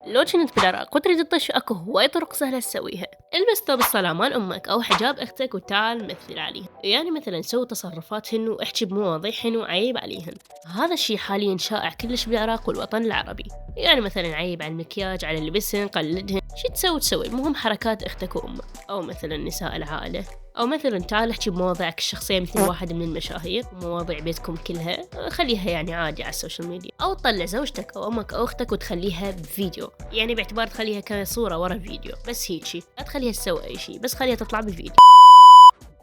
لو كنت بالعراق وتريد تطش اكو هواي طرق سهلة تسويها. البس ثوب الصلاة مال امك او حجاب اختك وتعال مثل عليه، يعني مثلا سوي تصرفاتهن واحكي بمواضيعهن وعيب عليهن. هذا الشي حاليا شائع كلش بالعراق والوطن العربي، يعني مثلا عيب على المكياج، على لبسهن، قلدهن، شي تسوي المهم حركات اختك وامك، او مثلا نساء العائلة، او مثلا تعال احكي بمواضيعك الشخصيه مثل واحد من المشاهير ومواضيع بيتكم كلها، خليها يعني عادي على السوشيال ميديا، او تطلع زوجتك او امك او اختك وتخليها بفيديو، يعني باعتبار تخليها كصوره ورا الفيديو بس هيجي، لا تخليها تسوي اي شيء بس خليها تطلع بالفيديو.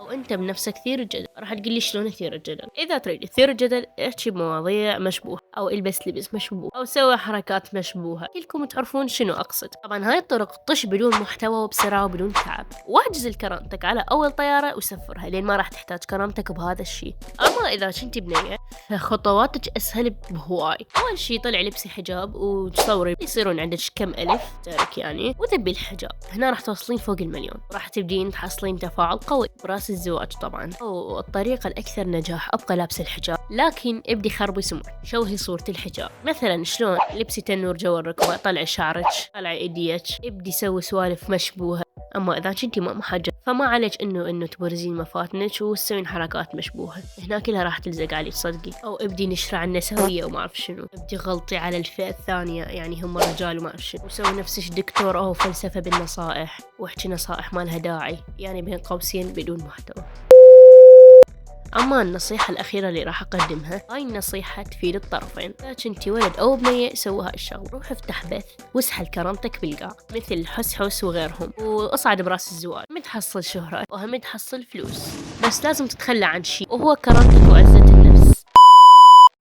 وانت بنفسك تثير الجدل. راح تقولي شلون اثير الجدل؟ اذا تريد تثير الجدل احكي بمواضيع مشبوهه، او البس لبس مشبوه، او سوي حركات مشبوهه، كلكم تعرفون شنو اقصد. طبعا هاي الطرق طش بدون محتوى وبسرعه وبدون تعب، واجزل كرامتك على اول طياره وسفرها لين ما راح تحتاج كرامتك بهذا الشيء. اما اذا كنتي بنيه فخطواتك اسهل بهواي. اول شيء طلع لبسي حجاب وتصوري يصيرون عندك كم الف تارك يعني، وذبي الحجاب، هنا راح توصلين فوق المليون، راح تبدين تحصلين تفاعل قوي براس الزواج طبعا. والطريقة الأكثر نجاح أبقى لابس الحجاب، لكن ابدي خربي سمعة، شوهي صورة الحجاب، مثلا شلون لبسي تنور جوا الركبة، طلعي شعرك، طلعي ايديك، ابدي سوي سوالف مشبوهة. أما إذا كنتي ما محجبة فما عليك إنه تبرزين مفاتنك وتسوين حركات مشبوهة، هنا كلها راح تلزق عليك صدقي. أو ابدي نشرة عن النسوية وما أعرف شنو، ابدي غلطي على الفئة الثانية يعني هم الرجال وما أعرف شنو، وسوي نفسك دكتور أو فلسفة بالنصائح واحكي نصائح ما لها داعي، يعني بين قوسين بدون محتوى. أما النصيحة الأخيرة اللي راح أقدمها، هاي النصيحة تفيد الطرفين. إذا كنتي ولد أو بنية سوي هاي الشغل، روح افتح بث واسحل كرامتك بالقاع مثل حس وغيرهم، واصعد براس الزواج، هم تحصل شهرة وهم تحصل فلوس، بس لازم تتخلى عن شيء وهو كرامتك وعزة النفس.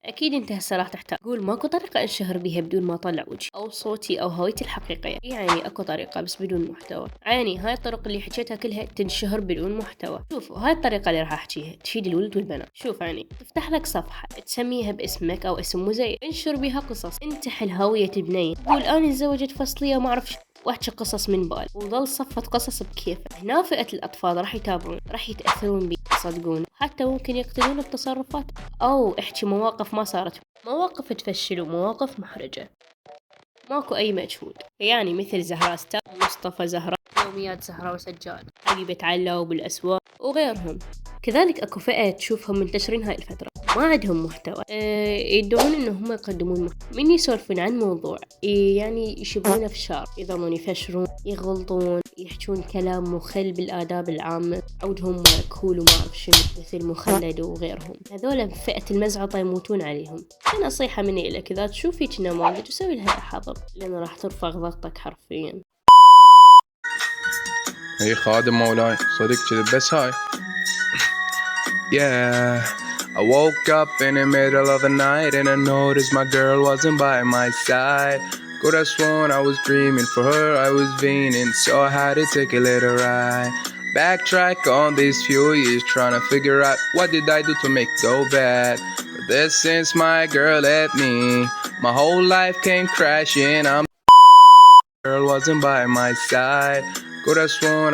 أكيد أنت هسه راح تحتاج تقول ماكو طريقة أنشهر بيها بدون ما أطلع وجهي أو صوتي أو هويتي الحقيقية، يعني أكو طريقة بس بدون محتوى. عيني هاي الطرق اللي حكيتها كلها تنشهر بدون محتوى. شوفوا هاي الطريقة اللي راح أحكيها تفيد الولد والبنات. شوف يعني تفتح لك صفحة تسميها باسمك أو اسم مزيف، انشر بها قصص، انتحل هوية بنية، قول أنا تزوجت فصلية وما أعرف واحكي قصص من بال، وظل صفت قصص بكيفه. هنا فئة الأطفال راح يتابعون، راح يتأثرون بي، صدقون حتى ممكن يقتدون بتصرفات، أو احكي مواقف ما صارت، مواقف تفشل ومواقف محرجة، ماكو أي مجهود، يعني مثل زهراء ستار، مصطفى زهراء، يوميات زهراء وسجاد، حبيبة علاو بالأسواق وغيرهم. كذلك اكو فئة تشوفهم منتشرين هاي الفترة ما عندهم محتوى، يدعون انهم يقدمون محتوى، من يسولفون عن موضوع يعني يشبهونه في الشارع، يظلون يفشرون، يغلطون، يحجون كلام مخل بالآداب العامة، عودهم مكهول وما أعرف شنو مثل مخلد وغيرهم. هذول فئة المزعطة يموتون عليهم. نصيحة مني لك، إذا تشوفي كنا نماذج وسوي لها حظر، لأنه راح ترفع ضغطك حرفيا. هي خادم مولاي صدق كذب بس هاي. Yeah, I woke up in the middle of the night and I noticed my girl wasn't by my side. Could have sworn I was dreaming for her, I was fiending, so I had to take a little ride. Backtrack on these few years, trying to figure out what did I do to make so bad. But this since my girl left me, my whole life came crashing. Girl wasn't by my side. Could have sworn